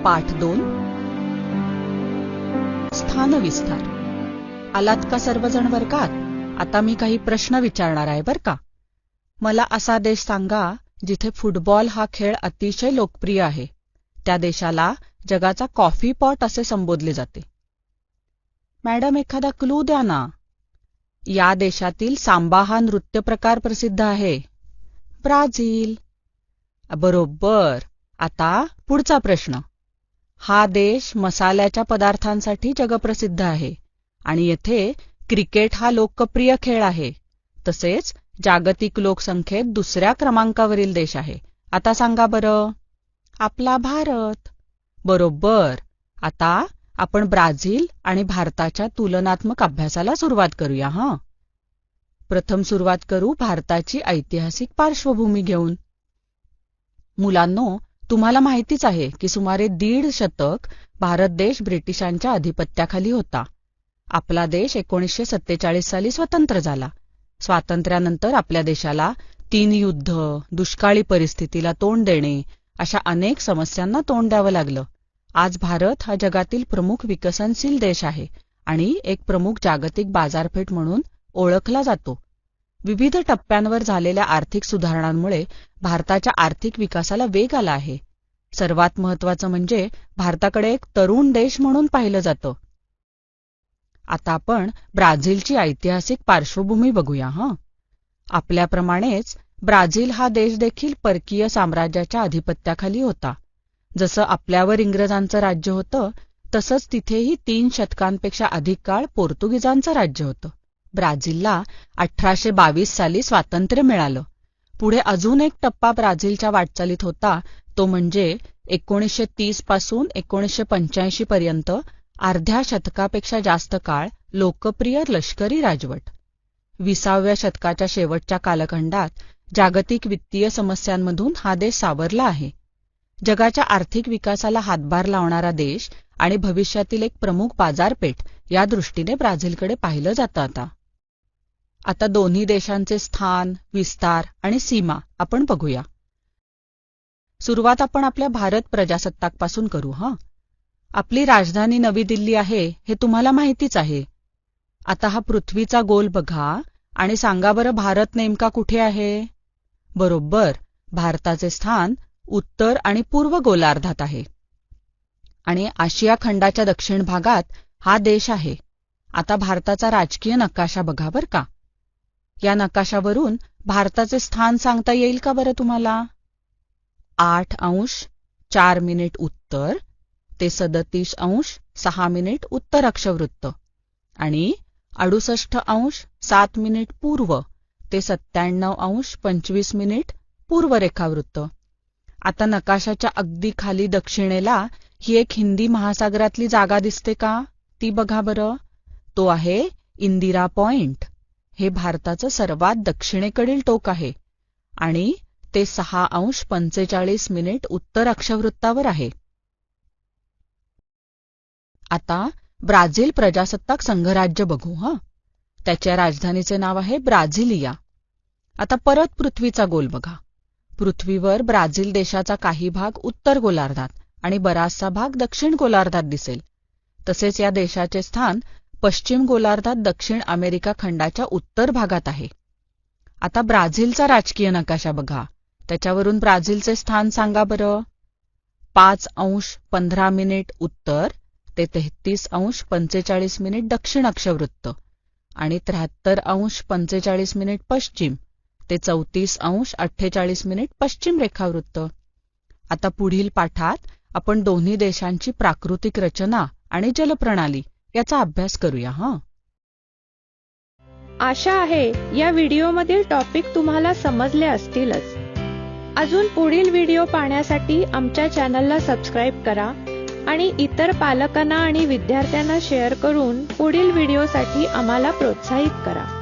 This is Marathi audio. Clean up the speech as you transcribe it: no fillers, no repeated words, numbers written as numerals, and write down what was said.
पाठ 2 स्थानविस्तार. आलात का सर्वजण वर्गात? आता मी काही प्रश्न विचारणार आहे बर का. मला असा देश सांगा जिथे फुटबॉल हा खेळ अतिशय लोकप्रिय आहे. त्या देशाला जगाचा कॉफी पॉट असे संबोधले जाते. मॅडम, एखादा क्लू द्या ना. या देशातील सांबा हा नृत्य प्रकार प्रसिद्ध आहे. ब्राझील. बरोबर. आता पुढचा प्रश्न. हा देश मसाल्याच्या पदार्थांसाठी जगप्रसिद्ध आहे आणि येथे क्रिकेट हा लोकप्रिय खेळ आहे. तसेच जागतिक लोकसंख्येत दुसऱ्या क्रमांकावरील देश आहे. आता सांगा बरं. आपला भारत. बरोबर. आता आपण ब्राझील आणि भारताच्या तुलनात्मक अभ्यासाला सुरुवात करूया. प्रथम सुरुवात करू भारताची ऐतिहासिक पार्श्वभूमी घेऊन. मुलांनो, तुम्हाला माहितीच आहे की सुमारे 1.5 शतक भारत देश ब्रिटिशांच्या अधिपत्याखाली होता. आपला देश 1947 साली स्वतंत्र झाला. स्वातंत्र्यानंतर आपल्या देशाला 3 युद्ध, दुष्काळी परिस्थितीला तोंड देणे अशा अनेक समस्यांना तोंड द्यावं लागलं. आज भारत हा जगातील प्रमुख विकसनशील देश आहे आणि एक प्रमुख जागतिक बाजारपेठ म्हणून ओळखला जातो. विविध टप्प्यांवर झालेल्या आर्थिक सुधारणांमुळे भारताच्या आर्थिक विकासाला वेग आला आहे. सर्वात महत्त्वाचं म्हणजे भारताकडे एक तरुण देश म्हणून पाहिलं जातं. आता आपण ब्राझीलची ऐतिहासिक पार्श्वभूमी बघूया. आपल्याप्रमाणेच ब्राझील हा देश देखील परकीय साम्राज्याच्या अधिपत्याखाली होता. जसं आपल्यावर इंग्रजांचं राज्य होतं तसंच तिथेही 3 शतकांपेक्षा अधिक काळ पोर्तुगीजांचं राज्य होतं. ब्राझीलला 1822 साली स्वातंत्र्य मिळालं. पुढे अजून एक टप्पा ब्राझीलच्या वाटचालीत होता, तो म्हणजे 1930 पासून 1985 पर्यंत अर्ध्या शतकापेक्षा जास्त काळ लोकप्रिय लष्करी राजवट. 20व्या शतकाच्या शेवटच्या कालखंडात जागतिक वित्तीय समस्यांमधून हा देश सावरला आहे. जगाच्या आर्थिक विकासाला हातभार लावणारा देश आणि भविष्यातील एक प्रमुख बाजारपेठ या दृष्टीने ब्राझीलकडे पाहिलं जातं. आता दोन्ही देशांचे स्थान, विस्तार आणि सीमा आपण बघूया. सुरुवात आपण आपल्या भारत प्रजासत्ताकपासून करू. आपली राजधानी नवी दिल्ली आहे हे तुम्हाला माहितीच आहे. आता हा पृथ्वीचा गोल बघा आणि सांगा बरं भारत नेमका कुठे आहे? बरोबर, भारताचे स्थान उत्तर आणि पूर्व गोलार्धात आहे आणि आशिया खंडाच्या दक्षिण भागात हा देश आहे. आता भारताचा राजकीय नकाशा बघा बरं का. या नकाशावरून भारताचे स्थान सांगता येईल का बरं तुम्हाला? 8°4' उत्तर ते 37°6' उत्तर अक्षवृत्त आणि 68°7' पूर्व ते 97°25' पूर्व रेखावृत्त. आता नकाशाच्या अगदी खाली दक्षिणेला ही एक हिंदी महासागरातली जागा दिसते का? ती बघा बरं. तो आहे इंदिरा पॉइंट. हे भारताचं सर्वात दक्षिणेकडील टोक आहे आणि ते 6°45' उत्तर अक्षवृत्तावर आहे. आता ब्राझील प्रजासत्ताक संघराज्य बघू. त्याच्या राजधानीचे नाव आहे ब्राझिलिया. आता परत पृथ्वीचा गोल बघा. पृथ्वीवर ब्राझील देशाचा काही भाग उत्तर गोलार्धात आणि बराचसा भाग दक्षिण गोलार्धात दिसेल. तसेच या देशाचे स्थान पश्चिम गोलार्धात दक्षिण अमेरिका खंडाच्या उत्तर भागात आहे. आता ब्राझीलचा राजकीय नकाशा बघा. त्याच्यावरून ब्राझीलचे स्थान सांगा बरं. 5°15' उत्तर ते 33°45' दक्षिण अक्षवृत्त आणि 73°45' पश्चिम ते 34°48' पश्चिम रेखावृत्त. आता पुढील पाठात आपण दोन्ही देशांची प्राकृतिक रचना आणि जलप्रणाली याचा अभ्यास करूया. आशा आहे या व्हिडिओमधील टॉपिक तुम्हाला समजले असतीलच. अजून पुढील व्हिडिओ पाहण्यासाठी आमच्या चॅनलला सबस्क्राईब करा आणि इतर पालकांना आणि विद्यार्थ्यांना शेअर करून पुढील व्हिडिओसाठी आम्हाला प्रोत्साहित करा.